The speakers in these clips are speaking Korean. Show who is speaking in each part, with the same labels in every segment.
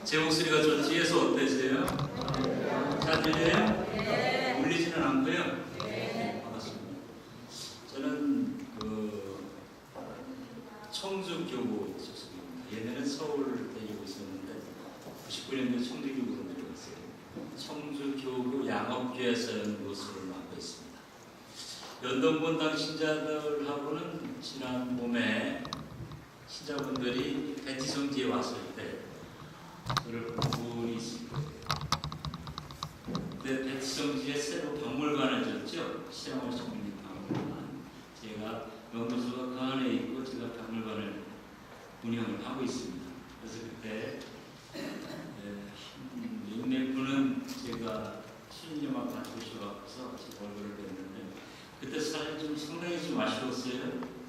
Speaker 1: 제 목소리가 좀 뒤에서 어떠세요? 잘 들려요?
Speaker 2: 네.
Speaker 1: 울리지는 않고요.
Speaker 2: 네.
Speaker 1: 반갑습니다. 저는 청주교구 소속입니다. 예전에는 서울 다니고 있었는데 99년도에 청주교구로 내려갔어요. 청주교구 양업교회에서 연구소를 맡고 있습니다. 연동본당 신자들하고는 지난 봄에 신자분들이 배티성지에 왔을 때 저를 본 분이 있습니다. 그때 배티성지에 새로 박물관을 졌죠. 시장월 성민님 박물관. 제가 연구소가 그 안에 있고 제가 박물관을 운영을 하고 있습니다. 그래서 그때 몇몇 분은 제가 수녀만 같이 오셔서 제 얼굴을 뵀는데 그때 사실 좀 상당히 좀 아쉬웠어요.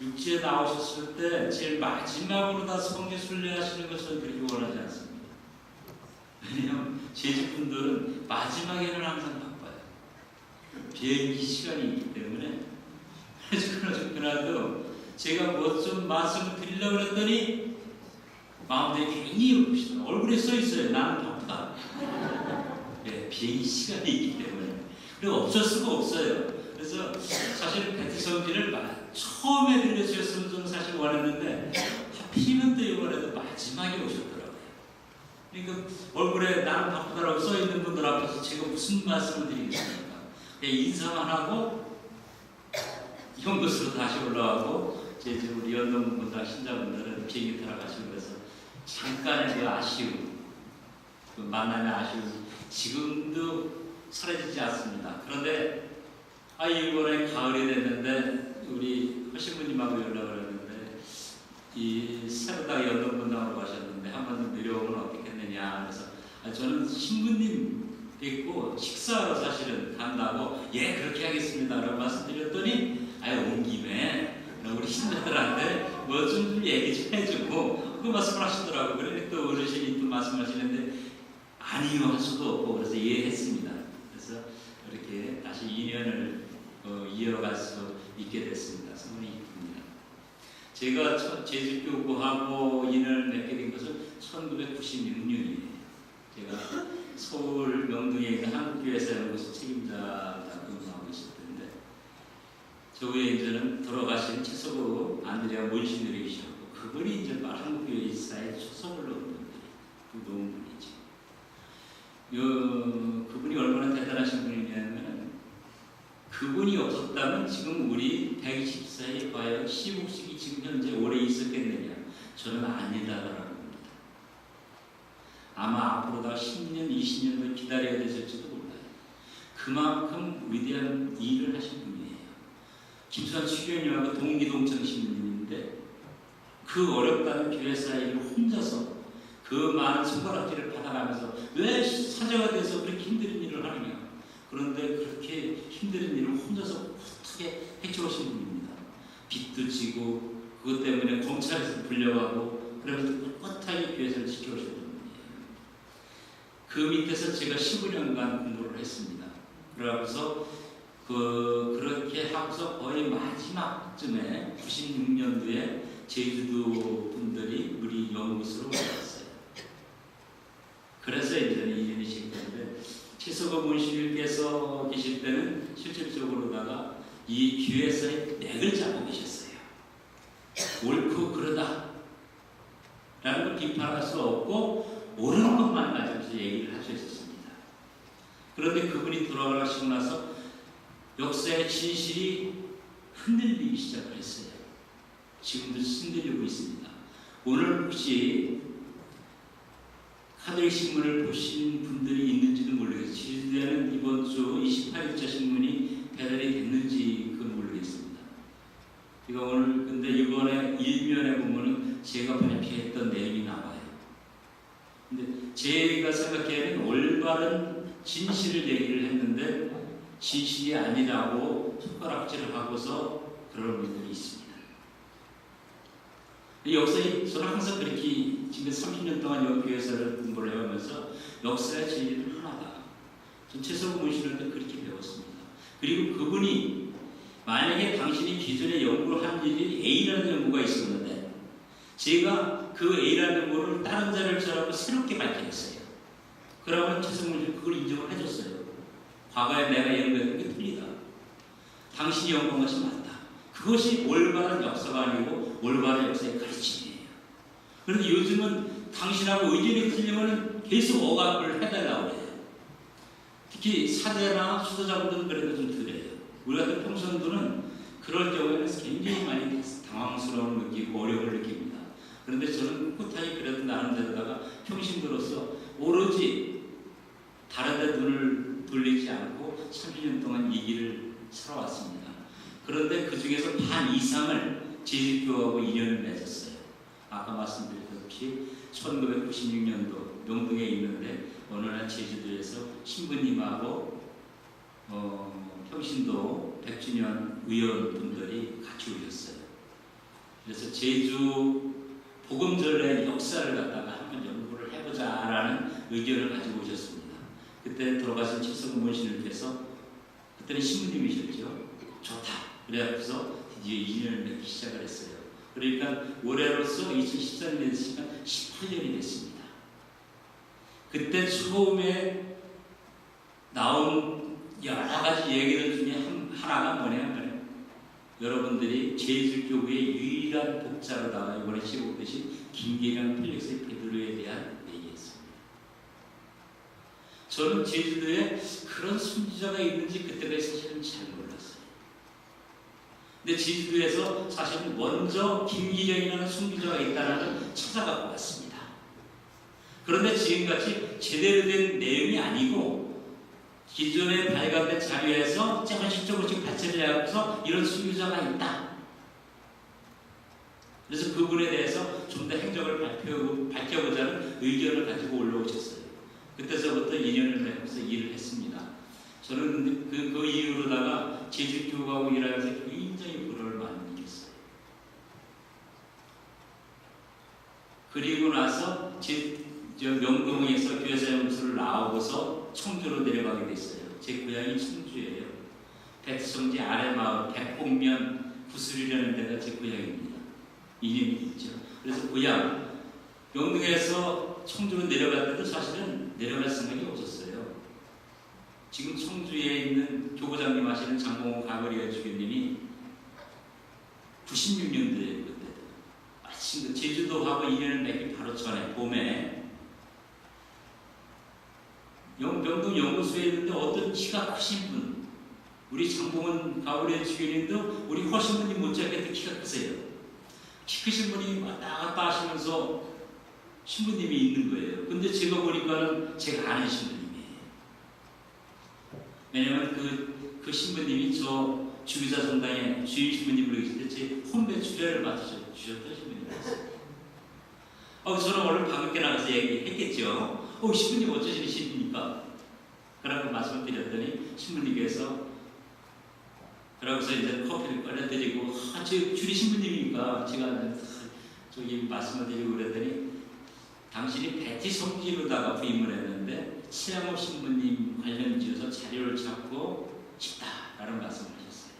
Speaker 1: 육지에 나오셨을 때 제일 마지막으로 다 성지 순례하시는 것을 그렇게 원하지 않습니다. 왜냐하면 제 집분들은 마지막에는 항상 바빠요. 비행기 시간이 있기 때문에. 그래도 제가 뭐 좀 말씀을 드리려고 했더니 마음대로 괜히 없으시다. 얼굴에 써 있어요. 나는 바쁘다. 네, 비행기 시간이 있기 때문에. 그리고 없을 수가 없어요. 그래서 사실 배티성지를 처음에 들려주셨으면 저는 사실 원했는데 하필이면 또 이번에도 마지막에 오셨더라고요. 그러니까 얼굴에 나는 바쁘다라고 써있는 분들 앞에서 제가 무슨 말씀을 드리겠습니까? 그냥 인사만 하고 연구소로 다시 올라가고 제 우리 연동본당 신자분들은 비행기 타러 가시고 그래서 잠깐의 그 아쉬움, 그 만남의 아쉬움 지금도 사라지지 않습니다. 그런데 이번에 가을이 됐는데 우리 허신부님하고 연락을 했는데 이 새로다 연동본당으로 가셨는데 한번 내려오면 어떻겠느냐. 그래서 저는 신부님 뵙고 식사하러 사실은 간다고 그렇게 하겠습니다 라고 말씀드렸더니 온 김에 우리 신자들한테 뭐 좀 얘기 좀 해주고 그 말씀을 하시더라고요. 그러니 또 어르신이 또 말씀하시는데 아니요 할 수도 없고 그래서 했습니다. 그래서 이렇게 다시 인연을 이어갈 수 있게 됐습니다. 성은이 기쁩니다. 제가 제주교구하고 인연을 맺게 된 것은 1996년이에요. 제가 서울 명동에 있는 한국교회사 연구소 책임자가 근무하고 있을 텐데 저 위에 이제는 돌아가신 최서구 안드레아 문신들이 계셨고 그분이 이제 한국교회사의 초선을 놓은 분이죠. 그분이 얼마나 대단하신 분이냐면 그분이 없었다면 지금 우리 120세에 과연 시국식이 지금 현재 오래 있었겠느냐? 저는 아니다라고 봅니다. 아마 앞으로다 10년, 20년도 기다려야 되실지도 몰라요. 그만큼 위대한 일을 하신 분이에요. 김수환 수교님하고 동기동창 신부님인데 그 어렵다는 교회사 일을 혼자서 그 많은 손가락질을 받아가면서 왜 사자가 돼서 그렇게 힘든 일을 하느냐? 그런데 그렇게 힘든 일을 혼자서 어떻게 해쳐오신 분입니다. 빚도 지고 그것 때문에 검찰에서 불려가고 그러면서 꿋꿋하게 교회를 지켜오셨던 분이에요. 그 밑에서 제가 15년간 공부를 했습니다. 그러면서 그렇게 하고서 거의 마지막쯤에 96년도에 제주도 분들이 우리 연구소로 왔어요. 그래서 이제 인연이 시작됐는데 최서구 문신님께서 계실 때는 실질적으로다가 이 교회사의 맥을 잡고 계셨어요. 옳고 그러다 라는 걸 비판할 수 없고 옳은 것만 가지고 얘기를 할 수 있었습니다. 그런데 그분이 돌아가시고 나서 역사의 진실이 흔들리기 시작을 했어요. 지금도 흔들리고 있습니다. 오늘 혹시 카톨릭 신문을 보신 분들이 있는지도 모르겠어요. 제주도에는 이번 주 28일자 신문이 배달이 됐는지 그건 모르겠습니다. 이거 오늘 근데 이번에 일면에 보면은 제가 발표했던 내용이 나와요. 근데 제가 생각하기에는 올바른 진실을 얘기를 했는데 진실이 아니라고 손가락질을 하고서 그런 분들이 있습니다. 역사에 저는 항상 그렇게 지금 30년 동안 여기 교회에서 공부를 해오면서 역사의 진리는 하나다. 전 최서구 문신한테 그렇게 배웠습니다. 그리고 그분이 만약에 당신이 기존에 연구를 한 일이 A라는 연구가 있었는데 제가 그 A라는 거를 다른 자를 저라고 새롭게 밝혀냈어요. 그러면 최성문 씨는 그걸 인정을 해줬어요. 과거에 내가 연구했던 게 틀리다. 당신이 연구한 것이 맞다. 그것이 올바른 역사가 아니고 올바른 역사의 가르침이에요. 그런데 요즘은 당신하고 의견이 틀리면 계속 억압을 해달라고 해요. 특히 사제나 수도자분들은 그래도 좀 덜해요. 우리 같은 평선들은 그럴 경우에는 굉장히 많이 당황스러움을 느끼고 어려움을 느낍니다. 그런데 저는 꿋꿋하게 그래도 나름대로다가 평신도로서 오로지 다른 데 눈을 돌리지 않고 30년 동안 이 길을 살아왔습니다. 그런데 그 중에서 반 이상을 제주교하고 인연을 맺었어요. 아까 말씀드렸듯이 1996년도 명동에 있는데 어느 날 제주도에서 신부님하고 평신도 100주년 의원분들이 같이 오셨어요. 그래서 제주 복음전례 역사를 갖다가 한번 연구를 해보자라는 의견을 가지고 오셨습니다. 그때 돌아가신 최성문 원신님께서 그때는 신부님이셨죠. 좋다. 그래서 드디어 인연을 맺기 시작을 했어요. 그러니까 올해로서 2014년이 됐으니까 18년이 됐습니다. 그때 처음에 나온 여러 가지 얘기들 중에 하나가 뭐냐면 여러분들이 제주교구의 유일한 독자로다가 이번에 시고듯이 김계량 필릭스 베드로에 대한 얘기였습니다. 저는 제주도에 그런 순지자가 있는지 그때가 사실은 잘 몰랐어요. 근데 제주도에서 사실은 먼저 김기경이라는 순기자가 있다는 걸 찾아갖고 왔습니다. 그런데 지금같이 제대로 된 내용이 아니고 기존에 발간된 자료에서 조금씩 발췌를 해서 이런 순기자가 있다. 그래서 그분에 대해서 좀 더 행적을 밝혀보자는 의견을 가지고 올라오셨어요. 그때서부터 인연을 맺어서 일을 했습니다. 저는 그 이후로다가 제주교구하고 일하면서 굉장히 보람을 많이 느꼈어요. 그리고 나서 명동에서 교회사연구소를 나오고서 청주로 내려가게 됐어요. 제 고향이 청주예요. 백성지 아래마을 백곡면 구슬이라는 데가 제 고향입니다. 이름이 있죠. 그래서 고향 명동에서 청주로 내려갈 때도 사실은 내려갈 생각이 없었어요. 지금 청주에 있는 교구장님 하시는 장봉호 가거리가 주교님이 96년도에 그때 마침 제주도하고 인연을 맺기 바로 전에 봄에 명동 연구소에 있는데 어떤 키가 크신 분, 우리 장봉원 가거리의 주교님도 우리 허신분이 못지않게 키가 크세요. 키 크신 분이 왔다 갔다 하시면서 신부님이 있는 거예요. 근데 제가 보니까는 제가 아는 신부님이에요. 왜냐면 그 신부님이 저 주기자 성당에 주임 신부님으로 계실 때 제 혼배 주례를 맡으셨던 신부님이었어요. 저는 오늘 반갑게 나가서 얘기했겠죠. 신부님 어쩌시는 신부입니까? 그라고 말씀을 드렸더니 신부님께서 그러고서 이제 커피를 꺼내드리고 저 주리 신부님이니까 제가 저기 말씀을 드리고 그랬더니 당신이 베티 성지로다가 부임을 했는데 치양호 신부님 관련 지어서 자료를 찾고 싶다라는 말씀을 하셨어요.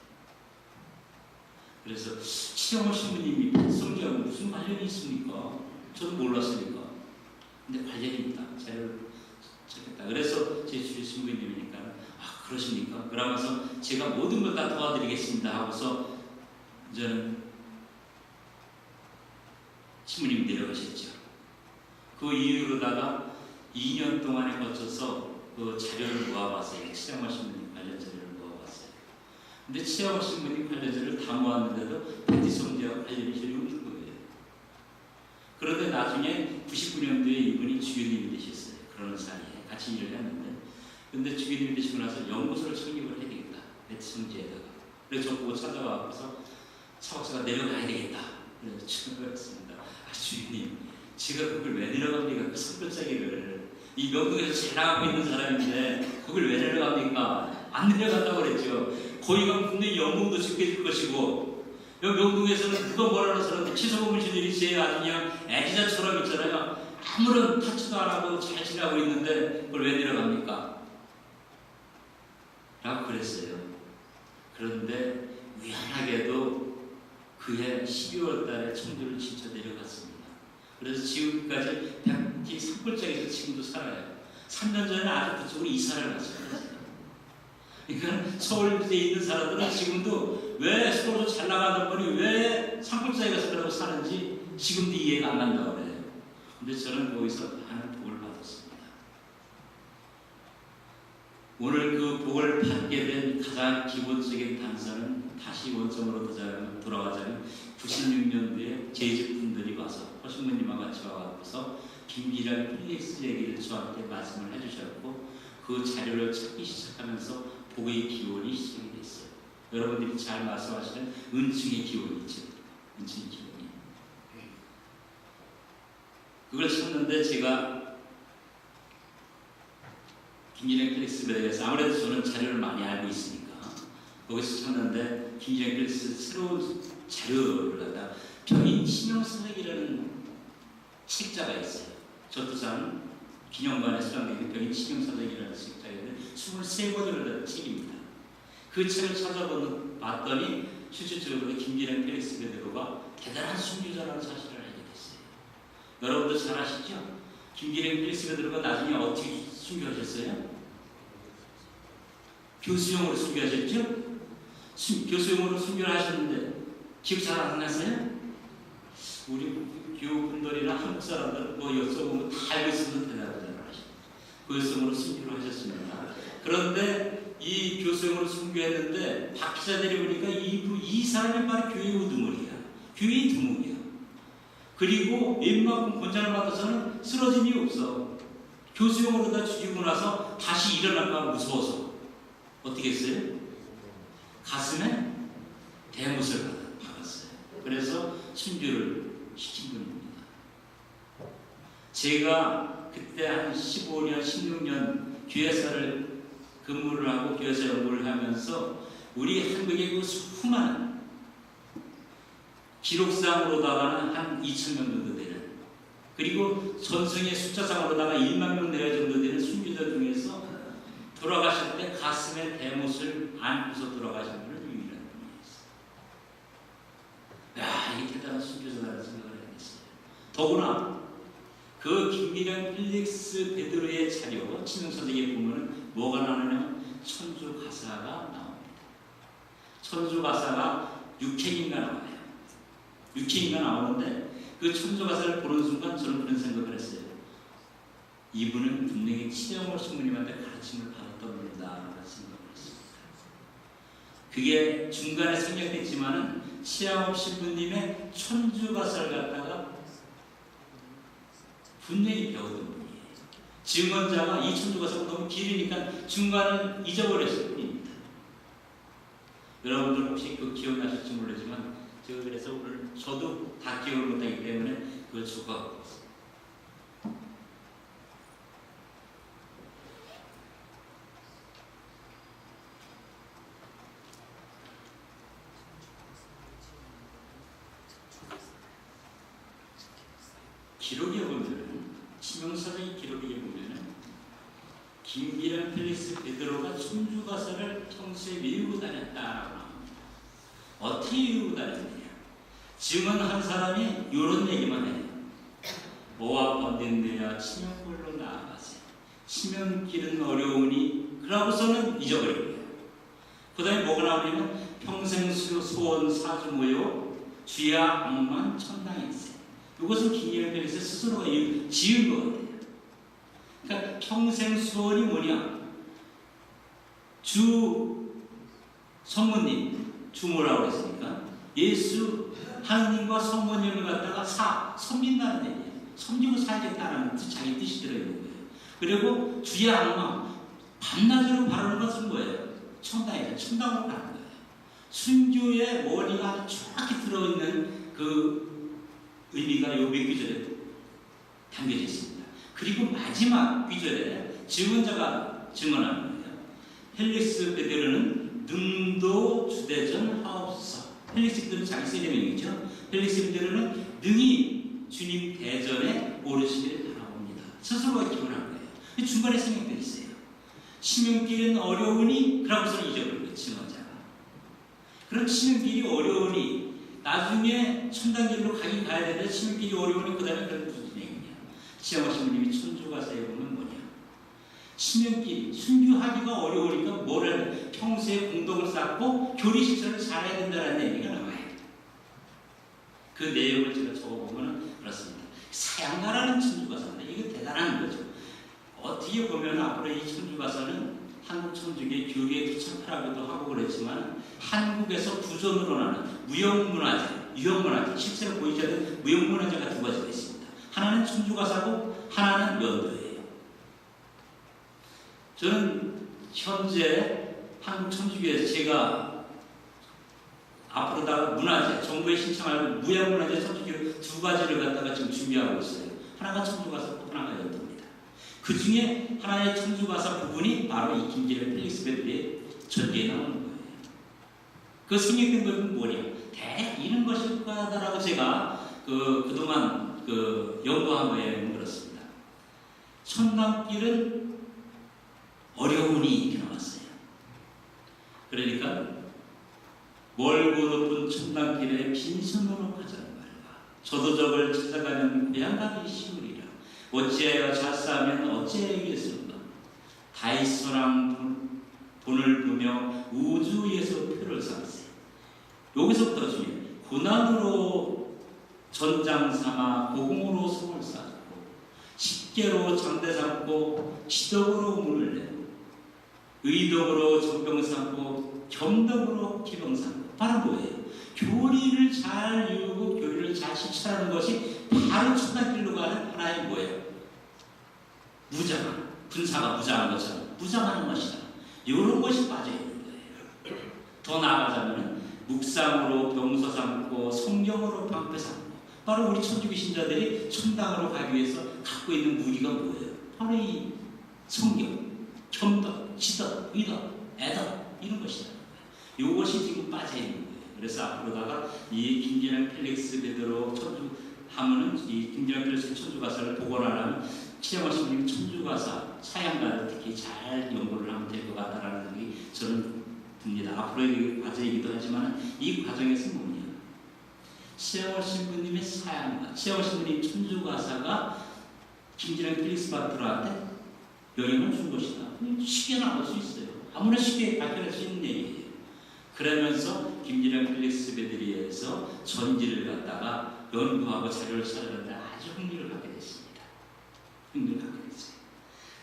Speaker 1: 그래서 치양호 신부님이 베티 성지하고 무슨 관련이 있습니까? 저도 몰랐으니까. 근데 관련이 있다. 자료를 찾겠다. 그래서 제 주리 신부님이니까 그러십니까? 그러면서 제가 모든 걸 다 도와드리겠습니다 하고서 저는 신부님이 내려가셨죠. 그 이후로다가 2년 동안에 거쳐서 그 자료를 모아봤어요. 치양호 신부님 관련 자료를 모아봤어요. 근데 치양호 신부님 관련 자료를 다 모았는데도 베티 성지와 관련이 전혀 없는 거예요. 그런데 나중에 99년도에 이분이 주교님이 되셨어요. 그런 사이에 같이 일을 했는데 근데 주교님이 되시고 나서 연구소를 창립을 해야 되겠다. 베티 성지에다가. 그래서 저 보고 찾아와서 차박사가 내려가야 되겠다. 그래서 출근을 했습니다. 주교님, 제가 그걸 왜 내려갑니까? 그 선별자기를 이 명동에서 잘 나가고 있는 사람인데 그걸 왜 내려갑니까? 안 내려간다고 그랬죠. 거기 가면 분명히 연봉도 적게 줄 것이고 여기 명동에서는 그거 뭐라는 사람들 치소고문 신들이 제일 아주 그냥 애기자처럼 있잖아요. 아무런 타치도 안 하고 잘 지내고 있는데 그걸 왜 내려갑니까? 라고 그랬어요. 그런데 미안하게도 그해 12월 달에 청주를 진짜 내려갔습니다. 그래서 지금까지 백기 산골짜기에서 지금도 살아요. 3년 전에 아주 그쪽으로 이사를 갔어요. 그러니까 서울에 있는 사람들은 지금도 왜 서울로 잘 나가는 분이 왜 산골짜기 가서 그러고 사는지 지금도 이해가 안 난다고 그래요. 근데 저는 거기서 많은 복을 받았습니다. 오늘 그 복을 받게 된 가장 기본적인 단서는 다시 원점으로 돌아가자면 96년도에 제 집분들이 와서 허신부님과 같이 와서 김기량 필릭스 얘기를 저한테 말씀을 해주셨고 그 자료를 찾기 시작하면서 복의 기원이 시작이 됐어요. 여러분들이 잘 말씀하시는 은총의 기원이 있죠. 은총의 기원이. 그걸 찾는데 제가 김기량 필릭스에 대해서 아무래도 저는 자료를 많이 알고 있으니까 거기서 찾는데 김기량 필릭스 새로운 자료를 갖다 병인 치명사역이라는 책자가 있어요. 전도산 기념관에 수장되어 병인 치명사역이라는 책자인데 23권을 된 책입니다. 그 책을 찾아봤더니 실질적으로 김기량 필릭스 베드로가 대단한 순교자라는 사실을 알게 됐어요. 여러분도 잘 아시죠? 김기량 필릭스 베드로가 나중에 어떻게 순교하셨어요? 교수형으로 순교하셨죠? 교수형으로 순교를 하셨는데 기억 잘 안 나세요? 우리 교우분들이나 한국 사람들 뭐 여쭤보면 다 알고 있으면 대답을 잘 하시죠. 교수형으로 순교를 하셨습니다. 그런데 이 교수형으로 순교했는데 박 기자들이 보니까 이 사람이 바로 교회 우두머리야. 교회의 두목이야. 그리고 웬만큼 권장을 받아서는 쓰러짐이 없어. 교수형으로 다 죽이고 나서 다시 일어날까 무서워서 어떻게 했어요? 가슴에 대못을 박았어요. 그래서 순교를 시킨 분입니다. 제가 그때 한 15년, 16년 교회사를 근무를 하고 교회사 연구를 하면서 우리 한국의 그 수많은 기록상으로다가는 한 2,000명 정도 되는 그리고 전승의 숫자상으로다가 1만 명 내외 정도 되는 순교자 중에서 돌아가실 때 가슴에 대못을 안고서 돌아가신 분은 유일한 분이었어요. 야, 이게 대단한 순교자라는 생각을 했어요. 더구나 그 김기량 필릭스 베드로의 자료 치명사역에 보면은 뭐가 나오냐면 천주 가사가 나옵니다. 천주 가사가 6행인가 나와요. 6행인가 나오는데 그 천주 가사를 보는 순간 저는 그런 생각을 했어요. 이분은 분명히 치명월 신부님한테 가르침을 받았던 분이다라는 생각을 했습니다. 그게 중간에 생략됐지만은 치명월 신부님의 천주 가사를 갖다가 분명히 배웠던 분이에요. 증언자가 이 천주 가사가 너무 길으니까 중간을 잊어버렸을 뿐입니다. 여러분들 혹시 그 기억나실지 모르지만 제가 그래서 오늘 저도 다 기억을 못하기 때문에 그걸 적어갖고 있습니다. 기록에 보면은 치명사적인 기록에 보면은 김기량 필릭스 베드로가 천주 가사를 평소에 외우고 다녔다라고 합니다. 어떻게 외우고 다녔느냐? 증언한 사람이 이런 얘기만 해요. 모압 번된데야 치명골로 나아가세요. 치명길은 어려우니 그러고서는 잊어버리고요. 그 다음에 뭐가 나오냐면 평생 소원 사주 모여 주야 악만 천당에 있어요. 이것은 김기량 필릭스 스스로가 지은 것 같아요. 그러니까 평생 소원이 뭐냐? 주 성모님, 주 뭐라고 그랬습니까? 예수 하느님과 성모님을 갖다가 섬긴다는 얘기예요. 섬기고 살겠다는 자기 뜻이 들어있는 거예요. 그리고 주의 악마, 밤낮으로 바라는 것은 뭐예요? 천당이에요. 천당으로 가는 거예요. 순교의 원리가 정확히 들어있는 그 의미가 요 몇 구절에 담겨져 있습니다. 그리고 마지막 구절에 증언자가 증언하는 거예요. 헬릭스 베드로는 능도 주대전 하옵소서. 헬릭스 베드로는 자기 세례명이죠. 헬릭스 베드로는 능히 주님 대전에 오르시기를 바라봅니다. 스스로가 기원한 거예요. 중간에 생략되어 있어요. 치명길은 어려우니 그러고서는 잊어버린 거예요. 증언자가. 그럼 치명길이 어려우니 나중에 천당길로 가야 되는데 신길이 어려우니 그 다음에 그런 무슨 얘기냐. 시험하 신부님이 천주가사에 보면 뭐냐. 신명길, 순교하기가 어려우니까 뭐를 평소에 공덕을 쌓고 교리 실천을 잘해야 된다는 얘기가 나와요. 그 내용을 제가 적어보면 그렇습니다. 사양가라는 천주가사인데 이거 대단한 거죠. 어떻게 보면 앞으로 이 천주가사는 한국 천주교 교리에 투척하라고도 하고 그랬지만 한국에서 부존으로 나는 무형문화재, 유형문화재, 실제로 보이지 않는 무형문화재가 두 가지가 있습니다. 하나는 천주가사고 하나는 연도예요. 저는 현재 한국 천주교에서 제가 앞으로 다 문화재, 정부에 신청할 무형문화재 천주교 두 가지를 갖다가 지금 준비하고 있어요. 하나가 천주가사, 하나가 연도입니다. 그 중에 하나의 천주가사 부분이 바로 이 김기련 펠릭스 베드리의 전기에 나오는 거예요. 그 생략된 것은 뭐냐? 대략 이런 것일 거다라고 제가 그동안 연구한 거에는 그렇습니다. 천당길은 어려우니 이렇게 나왔어요. 그러니까 멀고 높은 천당길에 빈손으로 가자는 말과 저도 저걸 찾아가면 고향 가기 쉬우리라. 어찌하여 잣싸면 어찌하겠습니까? 다이소랑 돈을 보며 우주에서 표를 삼으세요. 여기서부터 중요해요. 고난으로 전장 삼아 고공으로 성을 쌓고 십계로 장대 삼고 지덕으로 문을 내고 의덕으로 정병 삼고 겸덕으로 기병 삼고 바로 뭐예요? 교리를 잘 이루고 교리를 잘 실천하는 것이 바로 천당길로 가는 하나의 뭐예요? 무장한, 군사가 무장한 것처럼 무장하는 것이다. 이런 것이 빠져있는 거예요. 더 나아가자면 묵상으로 병서 삼고 성경으로 방패 삼고 바로 우리 천주교 신자들이 천당으로 가기 위해서 갖고 있는 무기가 뭐예요? 바로 이 성경, 겸덕, 지덕, 의덕, 애덕 이런 것이다. 이것이 지금 빠져있는 거예요. 그래서 앞으로다가 이 김기련 펠릭스 베드로 천주 하면은 이 김기련 펠릭스 천주가사를 복원하려면 최영원 신부님 천주가사 사양가를 특히 잘 연구를 하면 될 것 같다라는 생각이 저는 듭니다. 앞으로의 과제이기도 하지만 이 과정에서 뭐냐? 최영원 신부님의 사양가, 최영원 신부님 천주가사가 김기련 펠릭스 베드로한테 영향을 준 것이다. 쉽게 나올 수 있어요. 아무나 쉽게 밝혀낼 수 있는 얘기예요. 그러면서 김기련 펠릭스 베드리에서 전지를 갖다가 연구하고 자료를 찾아내는데 아주 흥미를 갖게 됐습니다. 흥미를 갖게 됐어요.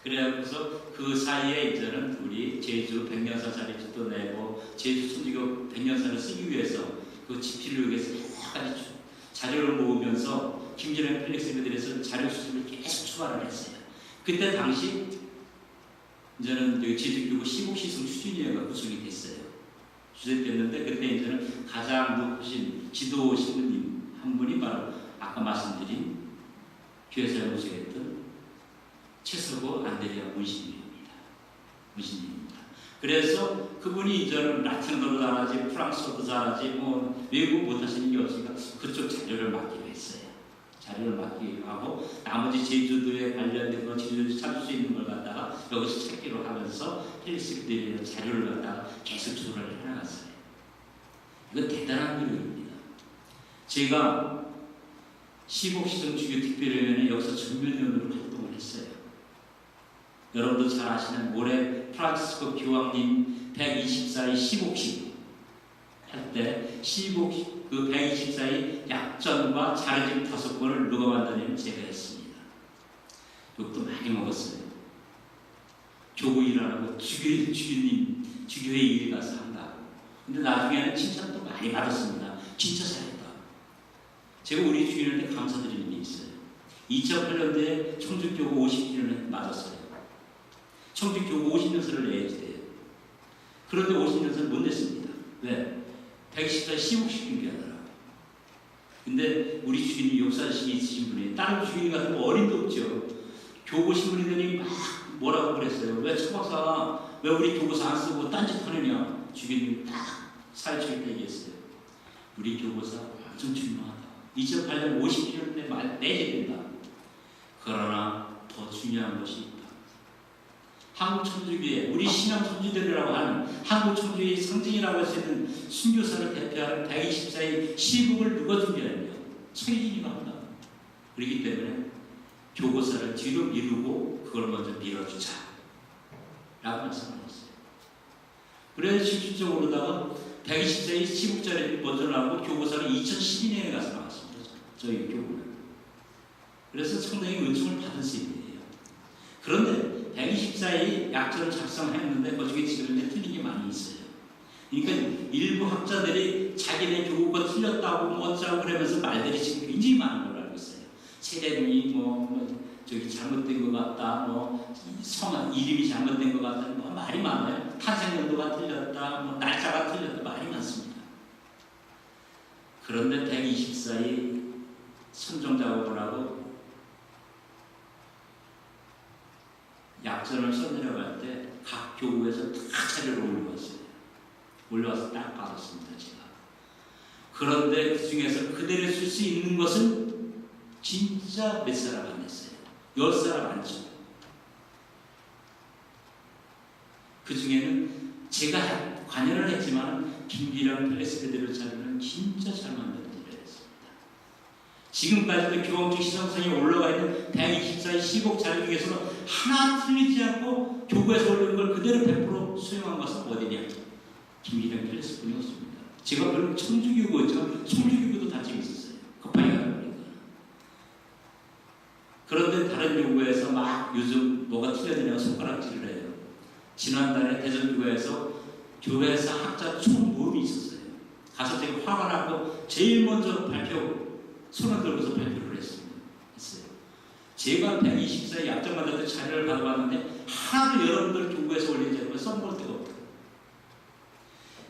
Speaker 1: 그래서 그 사이에 이제는 우리 제주 백년사 자료집도 내고 제주 천주교 백년사를 쓰기 위해서 그 집필을 위해서 여러 가지 자료를 모으면서 김기련 펠릭스 베드리에서 자료 수집을 계속 추가를 했어요. 그때 당시 이제는 제주교구 시국시성 추진위원회가 구성이 됐어요. 주제됐는데 그때 이제는 가장 높으신 지도 신부님 한 분이 바로 아까 말씀드린 교회사에 모시겠던 최서고 안드레아 문신님입니다. 문신님입니다. 그래서 그분이 이제는 라틴어도 잘하지 프랑스어도 잘하지 뭐 외국 못하시는 게 없으니까 그쪽 자료를 맡기로 했어요. 자료를 맡기로 하고 나머지 제주도에 관련된 거 제주도 찾을 수 있는 걸 갖다가 여기서 찾기로 하면서 펠릭스들이 자료를 갖다가 계속 조사를 해나갔어요. 이건 대단한 노력입니다. 제가 시국시정주교 특별위원회 역사 전면위원으로 활동을 했어요. 여러분도 잘 아시는 올해 프란치스코 교황님 124일 시국식 할 때 시국 그 124일 약전과 자료집 5권을 녹음한다는 제가 했습니다. 욕도 많이 먹었어요. 교구 일하라고 주교님 주교회 일에 가서 한다고. 근데 나중에는 칭찬도 많이 받았습니다. 진짜 잘했다. 제가 우리 주교님한테 감사드리는 게 있어요. 2008년도에 청주교구 50주년을 맞았어요. 청주교구 50년설을 내야지 돼요. 그런데 50년설을 못 냈습니다. 왜? 114일 시국식 준비하더라고요. 근데 우리 주인이 역사식이 있으신 분이 다른 주인 같은 거 어림도 없죠. 교구 신부님들이 막 뭐라고 그랬어요. 왜 처박사 왜 우리 교구사 안 쓰고 딴짓 하느냐. 주인님이 딱 사회초일 때 얘기했어요. 우리 교구사 완전 중요하다. 2008년 50주년 때 내야 된다. 그러나 더 중요한 것이 있다. 한국 천주교의 우리 신앙 선지자들이라고 하는 한국 천주교의 상징이라고 할 수 있는 순교사를 대표하는 124의 시국을 누가 준비하느냐? 최진이가 한다. 그렇기 때문에 교고사를 뒤로 미루고 그걸 먼저 밀어주자 라고 말씀하셨어요. 그래서 실질적으로다가 124의 시국자를 먼저 나오고 교고사는 2012년에 가서 나왔습니다. 저희 교구는. 그래서 상당히 은총을 받은 셈이에요. 그런데 124의 약전을 작성했는데 그 중에 지금 틀린 게 많이 있어요. 그러니까 일부 학자들이 자기네 교구가 틀렸다고 뭐 어쩌고 그러면서 말들이 지금 굉장히 많은 걸 알고 있어요. 세례명이 저기 잘못된 것 같다, 성 이름이 잘못된 것 같다, 말이 많아요. 탄생연도가 틀렸다, 날짜가 틀렸다, 말이 많습니다. 그런데 124의 선정 작업을 하고 약전을 써내려갈 때 각 교구에서 다 자료를 올려와서 딱 받았습니다, 제가. 그런데 그 중에서 그대로 쓸 수 있는 것은 진짜 몇 사람 안 됐어요. 10사람 안 쳐. 그 중에는 제가 관여를 했지만 김기랑 플렉스 그대로 자료는 진짜 잘 만든 자료였습니다. 지금까지도 교황청 시성성에 올라가 있는 124의 시국 자료 중에서는 하나 틀리지 않고 교구에서 올린 걸 그대로 100% 수용한 것은 어디냐? 김기랑 플렉스 뿐이었습니다. 제가 그런 청주교구였죠. 청주교구도 다 지금 있었어요. 급하게 가다 보니까. 그런데 다른 교구에서 막 요즘 뭐가 틀렸느냐고 손가락질을 해요. 지난달에 대전교회에서 교회에서 학자 총모임이 있었어요. 가서 제가 화가 나고 제일 먼저 손을 들고서 발표를 했어요. 제가 124의 약정받을 자료를 받아봤는데 하나도 여러분들 교구에서 올린 자료를 써볼 데가 없어요.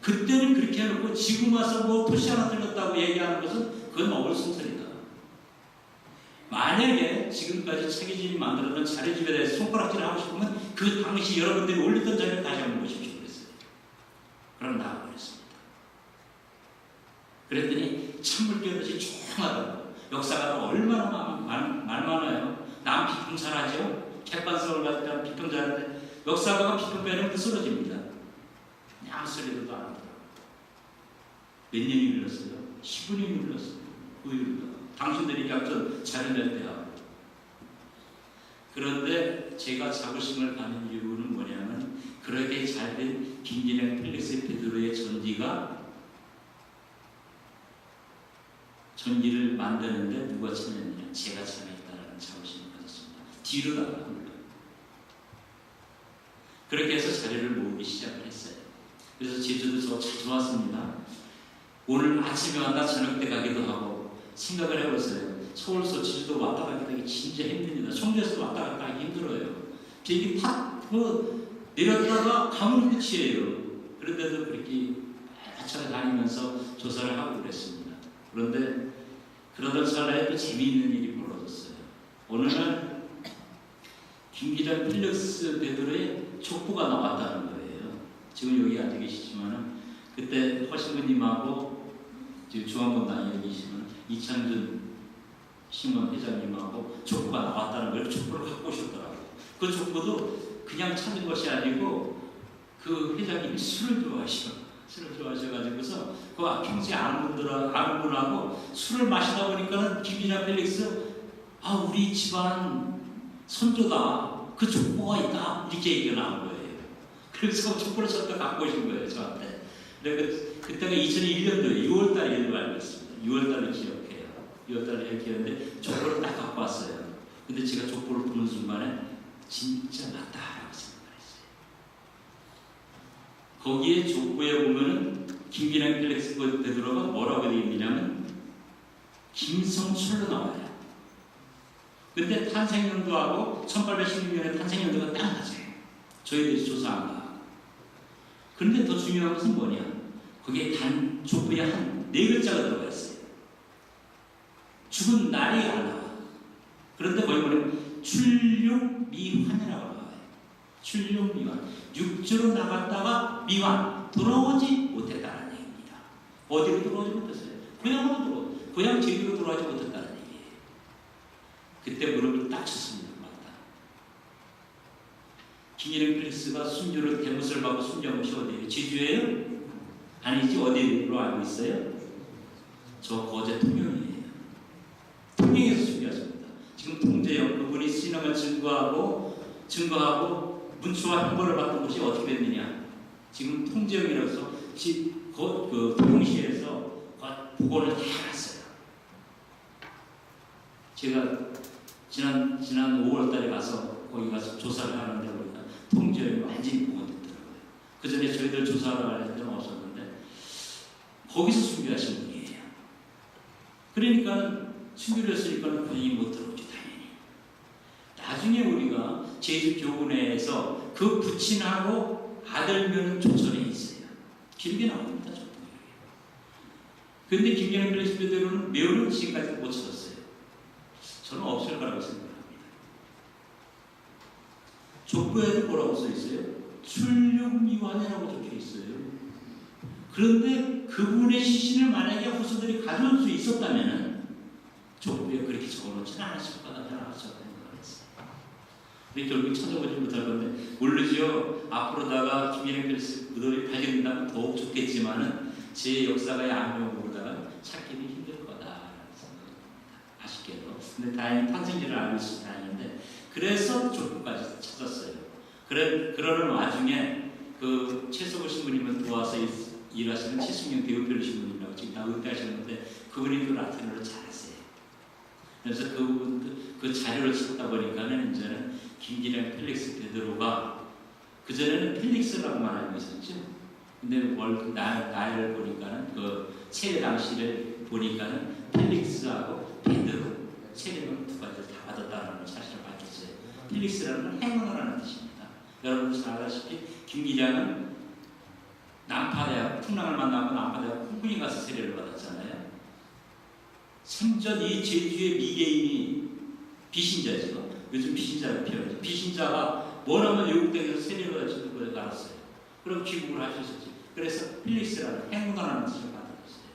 Speaker 1: 그때는 그렇게 해놓고 지금 와서 토시 하나 틀렸다고 얘기하는 것은 그건 어불성설이다. 만약에 지금까지 차기진이 만들었던 자료집에 대해서 손가락질을 하고 싶으면 그 당시 여러분들이 올렸던 자료를 다시 한번 보십시오 그랬어요. 그럼 나가고 그랬습니다. 그랬더니 찬물 끼얹듯이 조용하다고. 역사가 얼마나 말 많아요. 남 비평 잘하죠. 객관성을 가지고 남 비평 잘하는데 역사가가 비평 빼면 쓰러집니다. 아무 소리도 안 하더라고요. 몇 년이 흘렀어요? 15년이 흘렀어요. 후일로. 당신들이 약전 잘해낼 때야. 그런데 제가 자부심을 가는 이유는 뭐냐면 그렇게 잘된 김기랑 펠릭스 베드로의 전기를 만드는데 누가 참여했느냐? 제가 참여했다라는 자부심을 가졌습니다. 뒤로 나가는 거예요. 그렇게 해서 자료를 모으기 시작을 했어요. 그래서 제주도 저 자주 왔습니다. 오늘 아침에 왔다 저녁 때 가기도 하고 생각을 해보세요. 서울서 제주도 왔다 가기도 하기 진짜 힘듭니다. 청주에서 왔다 갔다 하기 힘들어요. 비행기 탁 내렸다가 가면 끝이에요. 그런데도 그렇게 차례 다니면서 조사를 하고 그랬습니다. 그런데 그러던 찰나에 또 재미있는 일이 벌어졌어요. 어느 날 김기장 필릭스 베드로의 족보가 나왔다는 거예요. 지금 여기 앉아 계시지만 그때 허신부님하고 중앙본 나이에 계시는 이창준 신문 회장님하고 족보가 나왔다는 걸 족보를 갖고 오셨더라고요. 그 족보도 그냥 찾은 것이 아니고 그 회장님이 술을 좋아하셔가지고서 그 평소에 아는 분하고 술을 마시다 보니까는 김기장 펠릭스 우리 집안 선조다. 그 족보가 있다. 이렇게 얘기가 나온 거예요. 그래서 족보를 저한테 갖고 오신 거예요. 저한테. 그때가 2001년도에 6월달에 일을 알고 있습니다. 6월달을 기억해요. 6월달에 기억했는데 족보를 딱 갖고 왔어요. 근데 제가 족보를 보는 순간에 진짜 맞다라고 생각을 했어요. 거기에 족보에 보면은 김기랑 펠릭스 베드로가 뭐라고 되어 있느냐면 김성철로 나와요. 근데 탄생연도하고 1816년에 탄생연도가 딱 맞아요. 저희들이 조사한 거. 그런데 더 중요한 것은 뭐냐? 거기에 족보에 한 네 글자가 들어가 있어요. 죽은 날이 안 나와. 그런데 거기 보면 출육미환이라고 나와요. 출육미환. 육지로 나갔다가 미환. 돌아오지 못했다는 얘기입니다. 어디로 돌아오지 못했어요? 고향 제주로 돌아오지 못했다는 얘기예요. 그때 무릎을 딱 쳤습니다. 맞다. 김일영 펠릭스가 순교를 대못을 받고 순교한 곳이 어디예요? 제주예요? 아니지. 어디로 알고 있어요? 저 거제 통영이에요. 통영에서 순교하십니다. 지금 통제영 그분이 신앙을 증거하고 문초와 형벌을 받던 곳이 어떻게 됐느냐? 지금 통제영이라고 해서 그 통영시에서 복원을 다 해놨어요. 제가 지난 5월달에 가서 거기 가서 조사를 하는데 보니까 통제영이 완전히 복원됐더라고요. 그 전에 저희들 조사하러 갈 때는 없었는데 거기서 순교하신 분이에요. 그러니까 순교를 했으니까 본인이 못 들어오지 당연히. 나중에 우리가 제주 교훈회에서 그 부친하고 아들면은 조선에 있어요. 길게 나옵니다. 그런데 김일영 펠릭스 베드로는 묘는 지금까지 못 찾았어요. 저는 없을 거라고 생각합니다. 족보에도 뭐라고 써 있어요? 출육미완이라고 적혀 있어요. 그런데 그분의 시신을 만약에 후손들이 가져올 수 있었다면 족보에 그렇게 적어놓지는 않았을 거다라고 생각을 했어요. 근데 결국 찾아보지 못할 건데 모르죠. 앞으로다가 김일영 펠릭스 베드로를 발견된다면 더욱 좋겠지만은 제 역사가 양명으로다가 찾기는 힘들 거다라는 생각입니다. 아쉽게도. 근데 다행히 탄생지를 알고 있어서 다행인데 그래서 족보까지 찾았어요. 그러는 와중에 그 최석호 신부님을 도와서 일하시는 최승영 대우별 신부님이라고 지금 다 은퇴하셨는데 그분이 그 라틴어를 잘했어요. 그래서 그 자료를 찾다 보니까는 이제는 김일영 펠릭스 베드로가 그전에는 펠릭스라고만 알고 있었죠. 근데 나이를 보니까는 그 세례 당시를 보니까는 펠릭스하고 베드로 세례를 두 가지를 다 받았다는 사실을 밝혔어요. 펠릭스라는 건 행운을 하는 뜻입니다. 여러분도 잘 아다시피 김기량은 남파대학 풍랑을 만나고 남파대학 콩쿠이 가서 세례를 받았잖아요. 생전 이 제주의 미개인이 비신자죠. 요즘 비신자라고 표현하죠. 비신자가 뭐라면 외국 땅에서 세례를 받았을 걸 알았어요. 그럼 귀국을 하셨었지. 그래서 펠릭스라는 행운하는 뜻을 받았어요.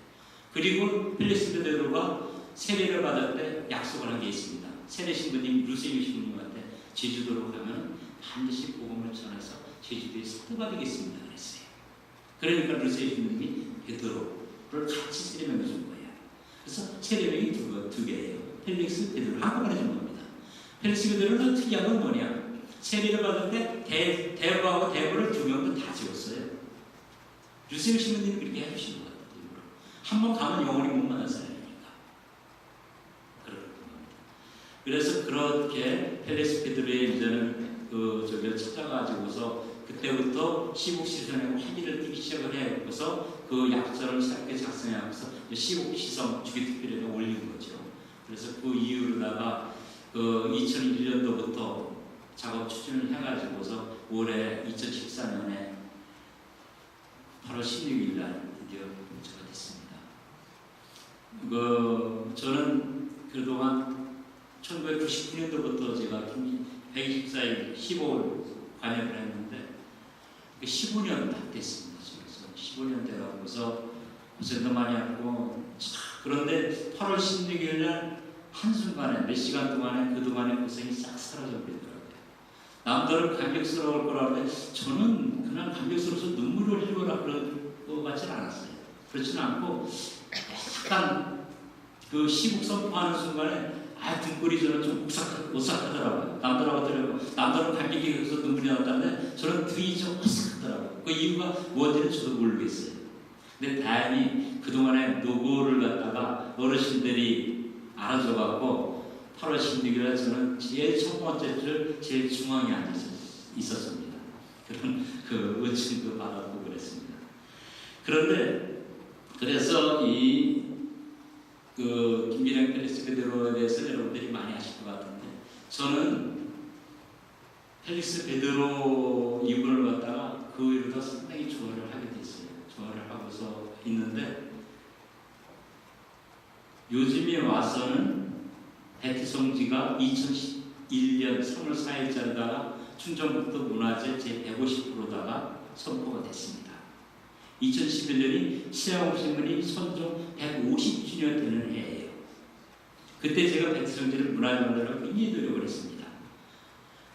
Speaker 1: 그리고 펠릭스 베드로가 세례를 받을 때 약속을 한 게 있습니다. 세례 신부님 루세유 신부님한테 제주도로 가면 반드시 복음을 전해서 제주도에 사도받겠습니다 그랬어요. 그러니까 루세유 신부님이 베드로를 같이 세례명을 준 거예요. 그래서 세례명이 두 개예요. 펠릭스 베드로 한꺼번에 준 겁니다. 펠릭스 베드로는 특이한 건 뭐냐? 세례를 받을 때 대부하고 대부를 두 명도 다 지웠어요. 루세유 신부님이 그렇게 해주신 것 같아요. 한번 가면 영원히 못 만난 사람이니까. 그렇게 겁니다. 그래서 그렇게 펠릭스 베드로의 이제는 저기를 찾아가지고서 그때부터 시국시선에 화기를 띠기 시작을 해서 그 약자를 새롭게 작성해서 시국시선 주기특별회에 올린 거죠. 그래서 그 이후로다가 2001년도부터 작업 추진을 해가지고서 올해 2014년에 8월 16일 날 드디어 문제가 됐습니다. 저는 그동안 1999년도부터 제가 124일 15일 관여를 했는데 15년 딱 됐습니다. 그래서 15년 돼가고서 고생도 많이 했고 그런데 8월 16일 날 한순간에 몇 시간 동안에 그동안의 고생이 싹 사라져 버리더라고요. 남들은 감격스러울 거라고 하는데 저는 그냥 감격스러워서 눈물을 흘리거나 그런 것 같지는 않았어요. 그렇지는 않고 약간 그 시국 선포하는 순간에 등골이 저는 좀 오싹하더라고요. 남들은 감격이 그래서 눈물이 났다는데 저는 등이 좀 오싹하더라고요. 그 이유가 뭔지는 저도 모르겠어요. 근데 다행히 그동안의 노고를 갖다가 어르신들이 알아줘갖고 8월 16일에 저는 제일 첫 번째 줄 제일 중앙에 앉아 있었습니다. 그런 그 은총도 받았고 그랬습니다. 그런데 그래서 김일영 펠릭스 베드로에 대해서 여러분들이 많이 아실 것 같은데 저는 펠릭스 베드로 이분을 갖다가 그 이후로 상당히 좋아를 하게 됐어요. 좋아를 하고서 있는데 요즘에 와서는 대티송지가 2001년 3월 4일자리다가 충정북도 문화재 제150호로다가 선포가 됐습니다. 2011년이 시아홍신문이 선종 150주년 되는 해예요. 그때 제가 대티송지를 문화재 만들라고 굉장히 노력을 했습니다.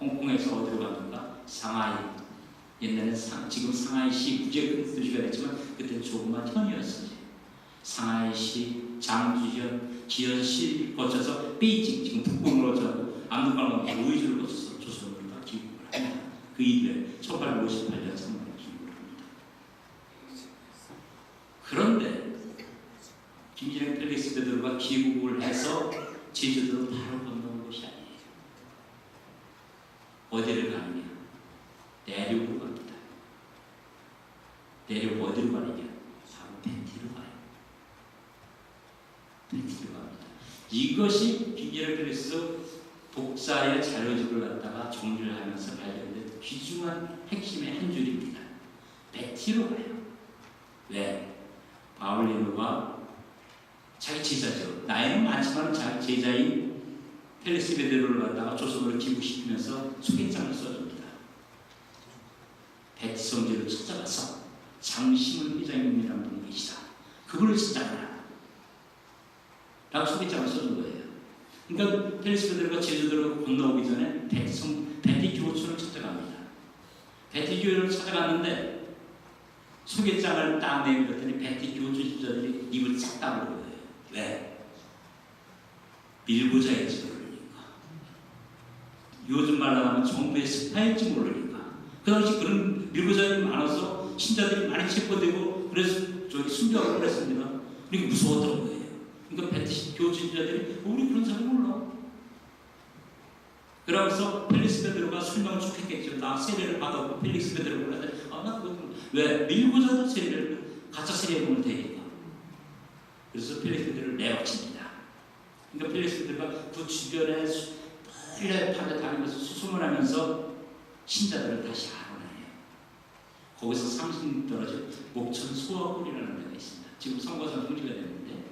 Speaker 1: 홍콩에서 어디로 갔는가? 상하이. 옛날에 지금 상하이시 국제도시가 됐지만 그때는 조그만 현이었어요. 상하이시, 장주현, 지연시 거쳐서 베이징, 지금 북경으로 거쳐서 압록강과 로이즈를 거쳐서 조선으로 귀국을 합니다. 그 이후에 1858년 3월에 귀국을 합니다. 그런데 김일영 펠릭스 베드로가 귀국을 해서 제주도로 바로 건너온 것이 아니에요. 어디를 가느냐? 내륙으로 갑니다. 내륙 어디로 가느냐? 바로 벤티로 가요. 벤티로 갑니다. 이것이 김일영 펠릭스 복사의 자료집을 갖다가 정리를 하면서 발견된 귀중한 핵심의 한 줄입니다. 벤티로 가요. 왜? 바울리노가 자기 제자죠. 나이는 많지만 자기 제자인 펠릭스 베드로를 갖다가 조선으로 귀국시키면서 소개장을 써줍니다. 베티 성지를 찾아가서 장시문 회장님이라는 분이 계시다. 그분을 찾아가라. 라고 소개장을 써준 거예요. 그러니까 펠릭스 베드로가 제주도로 건너오기 전에 베티 교촌을 찾아갑니다. 베티 교회를 찾아갔는데 소개장을 딱 내밀었더니 베티 교촌 집사들이 입을 싹 다물어요. 왜? 밀고자일지 모르니까. 요즘 말로 하면 정부의 스파일지 모르니까. 그 당시 그런 밀고자들이 많아서 신자들이 많이 체포되고 그래서 저기 순교하고 그랬습니다. 그러니까 무서웠던 거예요. 그러니까 베티 교주자들이 우리 그런 사람 몰라. 그러면서 펠릭스 베드로가 설명을 쭉 했겠죠. 나 세례를 받았고 펠릭스 베드로가 그러는데 나 그거 왜? 밀고자도 세례를 가짜 세례 보면 되니까. 그래서 펠릭스 베드로를 내어칩니다. 그러니까 펠릭스 베드로가 그 주변에 팔에 다니면서 수송을 하면서 신자들을 다시 알아내요. 거기서 30분 떨어진 목천 소화골이라는 데가 있습니다. 지금 성과산 성지가 됐는데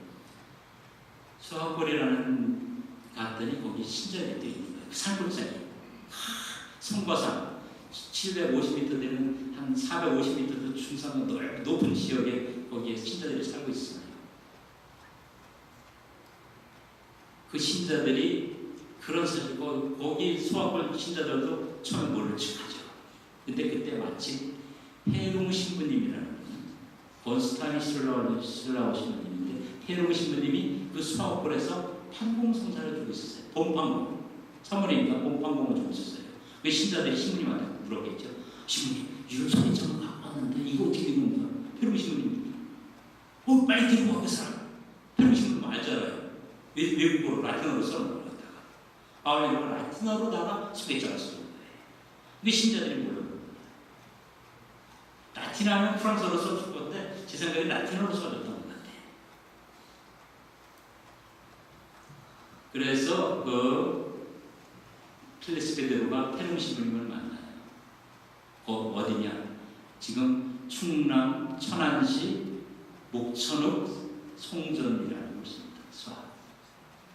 Speaker 1: 소화골이라는 갔더니 거기 신자들이 있는 거예요. 그 산골짜기 성과산 750m 되는 한 450m 중산 높은 지역에 거기에 신자들이 살고 있어요. 그 신자들이 그런 사실 거기 소아골 신자들도 처음에 모를 척하죠. 근데 그때 마침 해롱 신부님이라는 건스타니 슬라우신 분인데 해롱 신부님이 그 소아골에서 판공성사를 주고 있었어요. 봄판공 사모님이니까 봄판공을 주고 있었어요. 그 신자들이 신부님한테 물었겠죠. 신부님 이런 소리장을 갖고 왔는데 이거 어떻게 된 겁니까? 해롱 신부님이 빨리 데리고 와 그 사람. 해롱 신부님 알잖아요. 외국어로 라틴어로 써는 걸 갖다가 바울리노가 라틴어로다가 소개장을 쓰는 거예요. 근데 신자들이 모르는 거예요. 라틴어는 프랑스어로 써줄 건데 제 생각에 라틴어로 써줬던 것 같아요. 그래서 그 펠릭스 베드로가 페룸 신부님을 만나요. 어디냐? 지금 충남 천안시 목천읍 송전이라는 곳입니다.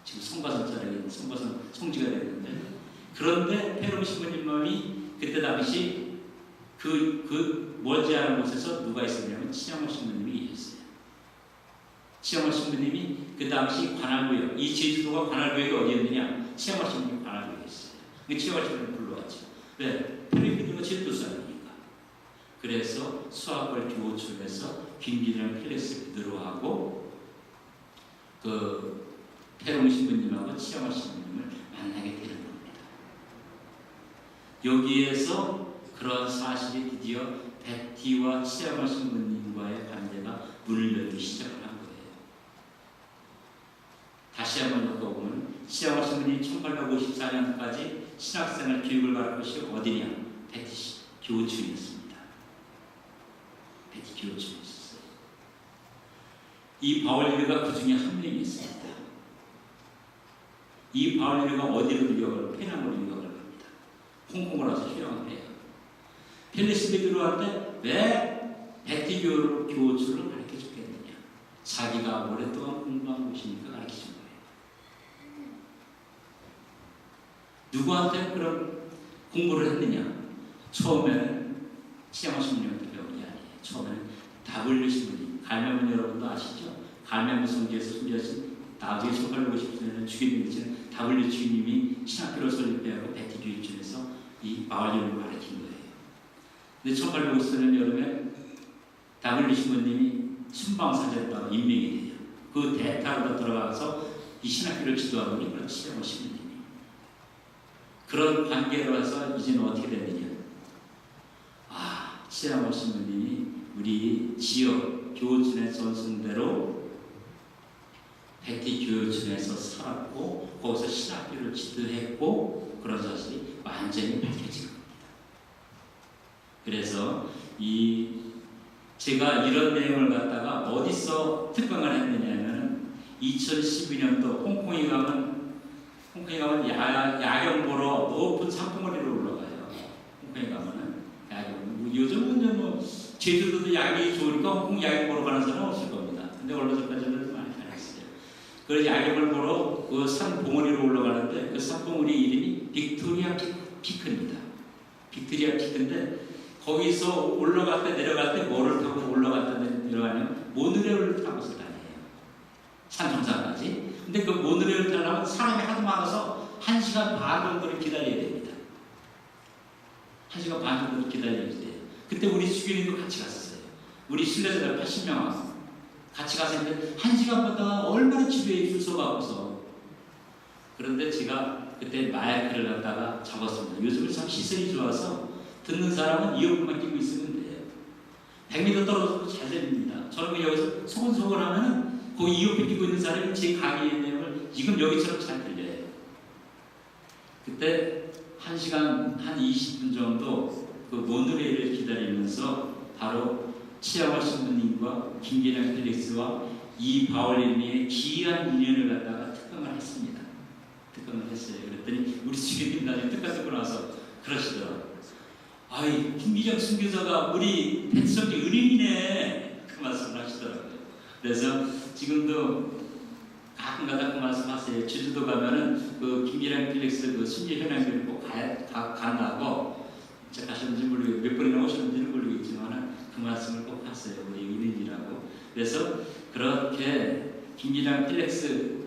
Speaker 1: 지금 성과산자락에 성과산 성지가 됐는데 그런데 페룸 신부님이 그때 당시 그 멀지않은 곳에서 누가 있었냐면 치영호 신부님이 계셨어요. 치영호 신부님이 그 당시 관할구역 이 제주도가 관할구역이 어디였느냐 치영호 신부님이 관할구역에 있어요. 그 치영호 신부님을 불러왔죠. 왜? 페룸 신부님은 제주도 사람이니까. 그래서 수학을 교호출에서 김기령 펠릭스 베드로하고 그 페롱 신부님하고 치영호 신부님을 만나게 되는 겁니다. 여기에서 그런 사실이 드디어 베티와 치영호 신부님과의 관계가 문을 열기 시작을 한 거예요. 다시 한번 엮어보면 치영호 신부님이 1854년까지 신학생활 교육을 받은 곳이 어디냐? 베티 교우촌이었습니다. 베티 교우촌이 있었어요. 이 바울리노가 그 중에 한 명이었습니다. 이 바울리노가 어디로 유학을 페낭으로 유학을 갑니다. 홍콩으로 와서 휴양을 해요. 펠릭스 베드로한테 왜 베티 교우촌을 가르쳐 줬겠느냐? 자기가 오랫동안 공부한 곳이니까 가르쳐 준 거예요. 누구한테 그런 공부를 했느냐? 처음에는 치영호 신부님한테 배운 게 아니에요. 처음에는 W 신부님, 갈매문 여러분도 아시죠? 갈매문 성지에서 숨겨진 나중에 1850년에 주기님이신 W 주기님이 신학교를 설립하고 베티 유치원에서 이 마을연을 가르친 거예요. 근데 1854년 여름에 W 신부님이 순방사제였다가 임명이 돼요. 그 대타로 들어가서 이 신학교를 지도하고 있는 그런 치영호 신부님이. 그런 관계로 와서 이제는 어떻게 됐느냐. 치영호 신부님이 우리 지역 교우촌의 전승대로 베티 교우촌에서 살았고 거기서 신학교를 지도했고 그런 사실이 완전히 밝혀진 겁니다. 그래서 제가 이런 내용을 갖다가 어디서 특강을 했느냐면 2012년도 홍콩에 가면 야경 보러 높은 산봉우리로 올라가요. 홍콩에 가면은 야경. 요즘은 뭐 제주도도 야경이 좋으니까 홍콩 야경 보러 가는 사람은 없을 겁니다. 근데 얼마 전까지는 많이 다녔어요. 그래서 야경을 보러 그 산봉우리로 올라가는데 그 산봉우리 이름이 빅토리아 피크입니다. 빅토리아 피크인데 거기서 올라갈 때 내려갈 때 뭐를 타고 올라갔다 내려가냐면 모노레일을 타고서 다녀요. 산 정상까지. 근데 그 모노레일 타려면 사람이 하도 많아서 1시간 반 정도를 기다려야 됩니다. 1시간 반 정도를 기다려야 돼요. 그때 우리 수교인도 같이 갔었어요. 우리 신뢰자들 80명 같이 갔었는데 1시간보다 얼마나 집에 줄 서가 없어서. 그런데 제가 그때 마이크를 갖다가 잡았습니다. 요즘은 참 시선이 좋아서 듣는 사람은 이어폰만 끼고 있으면 돼요. 100m 떨어져도 잘 들립니다. 저는 여기서 소곤소곤 하면은 그 이어폰 끼고 있는 사람이 제 강의의 내용을 지금 여기처럼 잘 들려요. 그때 1시간 한 20분 정도 그 모노레일을 기다리면서 바로 치영호 신부님과 김계량 펠릭스와 이바울님의 귀한 인연을 갖다가 특강을 했습니다. 특강을 했어요. 그랬더니 우리 주교님 나중에 특강 듣고 나서 그러시더라고요. 아이, 김기정 순교사가 우리 펜성지 은인이네. 그 말씀을 하시더라고요. 그래서 지금도 가끔가다 그 말씀하세요. 제주도 가면은 그 김기량 필릭스 그 순교 현황교를 꼭 간다고 제가 가셨는지 모르겠고 몇 번이나 오셨는지는 모르겠지만 그 말씀을 꼭 하세요. 우리 은인이라고. 그래서 그렇게 김기량 필릭스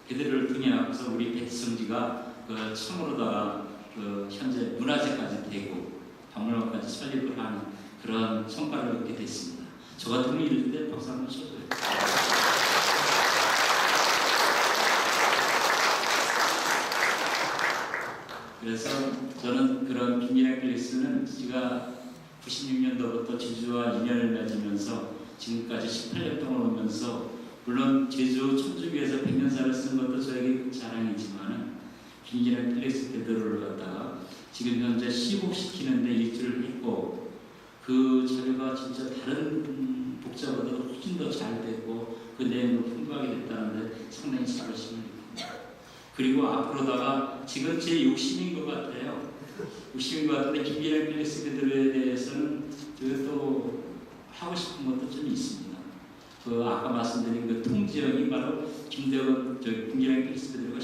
Speaker 1: 그들을 통해서 우리 펜성지가 그 처음으로다가 그 현재 문화재까지 되고 박물관까지 설립을 하는 그런 성과를 얻게 됐습니다. 저 같은 이럴 때 박수 한번 쳐줘요. 그래서 저는 그런 김기량 필릭스는 제가 96년도부터 제주와 인연을 맺으면서 지금까지 18년 동안 오면서 물론 제주 천주교에서 100년사를 쓴 것도 저에게 자랑이지만 김기량 필릭스 대도를 갖다가 지금 현재 시곡시키는데 일주를 했고 그 자료가 진짜 다른 복자보다 훨씬 더 잘 됐고 그 내용도 풍부하게 됐다는데 상당히 자부심을 느낍니다. 그리고 앞으로다가 지금 제 욕심인 것 같아요. 욕심인 것 같은데 김기량 필릭스 대도에 대해서는 제가 또 하고 싶은 것도 좀 있습니다. 그 아까 말씀드린 그 통지역이 바로 김기량 필릭스 대도가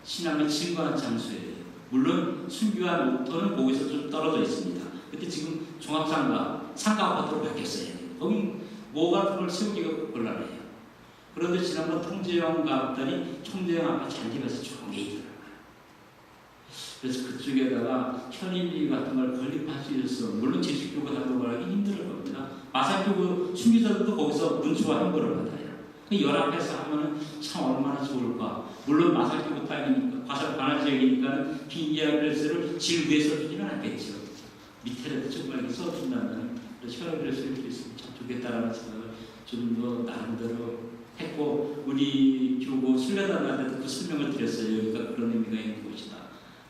Speaker 1: 신앙을 증거한 장소예요. 물론 순교한 옥토는 거기서 좀 떨어져 있습니다. 그때 지금 종합상가, 상가 아파트로 바뀌었어요. 거기 뭐 같은 걸 세우기가 곤란해요. 그런데 지난번 통제형 갔더니 통제형 아파트 잔디밭이 좋은 게 있더라고요. 그래서 그쪽에다가 현임비 같은 걸 건립할 수 있어서 물론 제주교가 단독을 하기 힘들 겁니다. 마산교구 순교자들도 거기서 문초와 행보를 받아요. 연합해서 하면은 참 얼마나 좋을까. 물론 마산교구 땅이니까 과설 관할 지역이니까 김기량 필릭스를 질 위에 써주지는 않겠죠. 밑에라도 정말 써준다면 현업을 쓸 수 있으면 참 좋겠다라는 생각을 좀 더 나름대로 했고 우리 교구 순례단한테도 그 설명을 드렸어요. 여기가 그런 의미가 있는 곳이다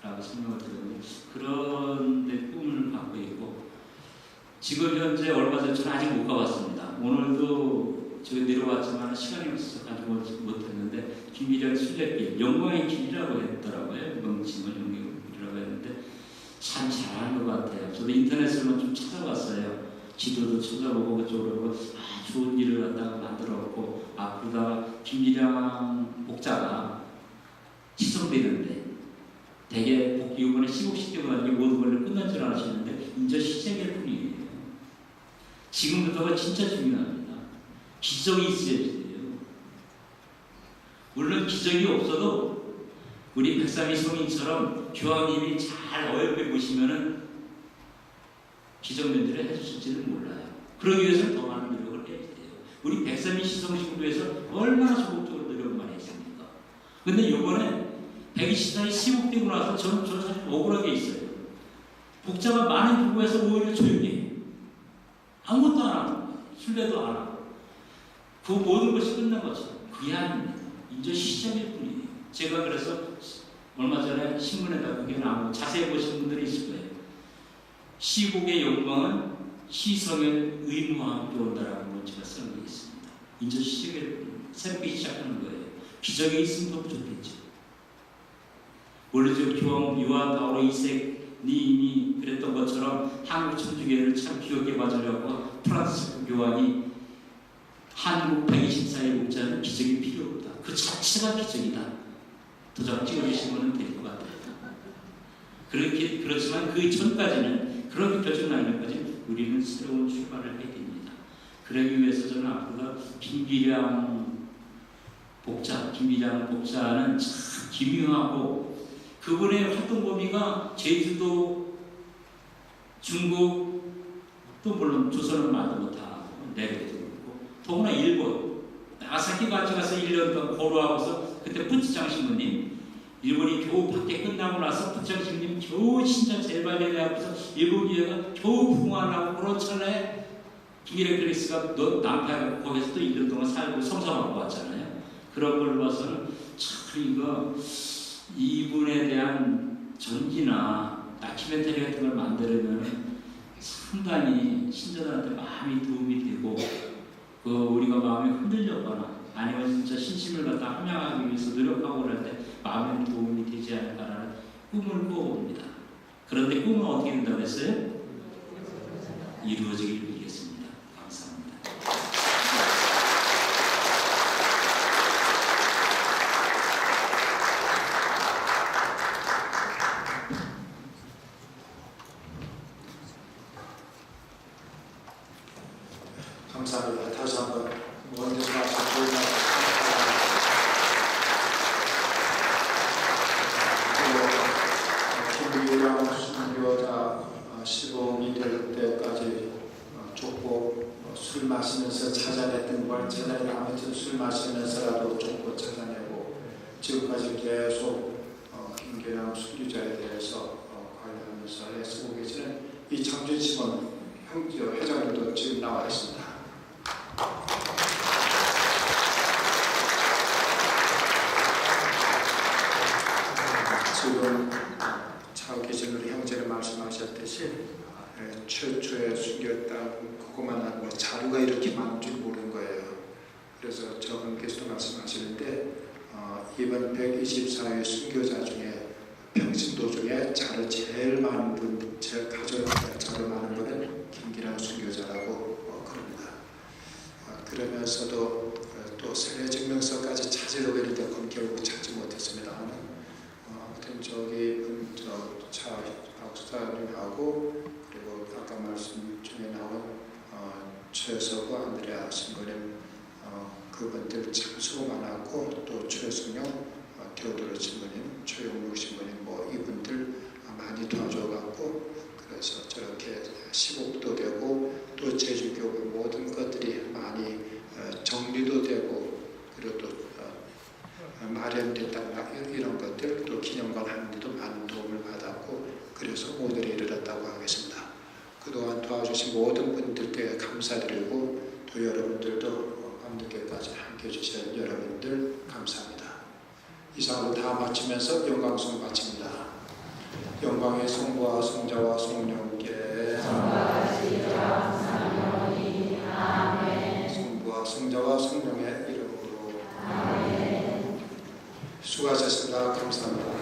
Speaker 1: 라고 설명을 드렸는데 그런 데 꿈을 갖고 있고 지금 현재 얼마 전에 저는 아직 못 가봤습니다. 오늘도 제가 내려왔지만 시간이 없어서 가지고 못했는데 김기량 순례길 영광의 길이라고 했더라고요. 명칭을 영광의 길이라고 했는데 참 잘하는 것 같아요. 저도 인터넷으로만 좀 찾아봤어요. 지도도 찾아보고 그쪽으로 보고 좋은 일을 갖다가 만들었고 앞으로다가 김기량 목자가 시성되는데 대개 이번에 시국시켜가 모든 걸 끝난 줄 아시는데 이제 시작일 뿐이에요. 지금부터가 진짜 중요합니다. 기적이 있어야 돼요. 물론 기적이 없어도 우리 백삼이 성인처럼 교황님이 잘 어여삐 보시면은 기적면들을 해주실지는 몰라요. 그러기 위해서는 더 많은 노력을 해야 돼요. 우리 백삼이 시성신부에서 얼마나 소극적으로 노력을 많이 했습니까? 근데 이번에 120살이 시국되고 나서 저는 사실 억울하게 있어요. 복자가 많은 교구에서 오히려 조용히 해요. 아무것도 안 하고 순례도 안 하고 그 모든 것이 끝난 것처럼. 그게 아닙니다. 이제 시작일 뿐이에요. 제가 그래서 얼마 전에 신문에다 그게 나오고 자세히 보신 분들이 있을 거예요. 시국의 영광은 시성의 의무와 함께 온다라는 걸 제가 쓴 게 있습니다. 이제 시작일 뿐입니다. 새롭게 시작하는 거예요. 기적이 있으면 더 좋겠죠. 원래 저 교황 요한 바오로 2세님이 그랬던 것처럼 한국 천주교를 참 기억해 봐주려고 프란시스코 교황이 한국 124의 목자는 기적이 필요 없다. 그 자체가 기적이다. 도장 찍어주시면 될 것 같아요. 그렇지만 그 전까지는 그렇게 결정나기 전까지 우리는 새로운 출발을 해야 됩니다. 그러기 위해서 저는 앞으로 김기량 복자는 참 기묘하고 그분의 활동 범위가 제주도, 중국, 또 물론 조선은 말도 못하고 내려도 그렇고 더구나 일본 나가사키 같이 가서 1년 동안 고루하고서 그때 푸치장 신부님 일본이 겨우 밖에 끝나고 나서 푸치장 신부님 겨우 신장 제발레에 앞에서 일본 기회가 겨우 부흥하려고 그런 찰나에 김기래 크리스가 너 남파하고 거기서 또 1년 동안 살고 성사하고 왔잖아요. 그런 걸 봐서는 참 이거 이분에 대한 전기나 다큐멘터리 같은 걸 만들면 상당히 신자들한테 마음이 도움이 되고 우리가 마음이 흔들렸거나 아니면 진짜 신심을 갖다 함양하기 위해서 노력하고 그럴 때 마음에 도움이 되지 않을까라는 꿈을 꾸어봅니다. 그런데 꿈은 어떻게 된다고 했어요? 이루어지길 빌겠습니다. 감사합니다.
Speaker 2: 감사합니다. 다시 한번 원대사 좋은 날 김기량 순교자 시범이 될 때까지 쫓고 술 마시면서 찾아냈던 걸 제자들이 아무튼 술 마시면서라도 쫓고 찾아내고 지금까지 계속 김기량 순교자에 대해서 관련하면서 애쓰고 계시는 이창준 시범 회장님도 지금 나와 있습니다. 지금 차고 계신 우리 형제는 말씀하셨듯이 최초의 순교했다고 그것만 하고 자료가 이렇게 많은 줄 모르는 거예요. 그래서 저분께서도 말씀하시는데 이번 124의 순교자 중에 평신도 중에 자료 제일 많은 분, 제일 자료 많은 분은 김기량 순교자라고 그럽니다. 그러면서도 또 세례증명서까지 찾으려고 했는데 그건 결국 찾지 못했습니다. 아무튼 저기 차 박사님하고 그리고 아까 말씀 중에 나온 최서구 안드레아 신부님 그분들 참 수고 많았고 또 최승용 테오도로 신부님 최용록 신부님 이분들 많이 도와줘갖고 그래서 저렇게 시국도 되고 또 제주교회 모든 것들이 많이 정리도 되고 그리고 또 마련됐다 이런 것들 또 기념관 하는데도 많은 도움을 받았고 그래서 오늘에 이르렀다고 하겠습니다. 그동안 도와주신 모든 분들께 감사드리고 또 여러분들도 밤늦게까지 함께해 주신 여러분들 감사합니다. 이상으로 다 마치면서 영광송 마칩니다. 영광의 성부와 성자와 성령께 성부와 성자와 성령의 이름으로 수고하셨습니다. 감사합니다.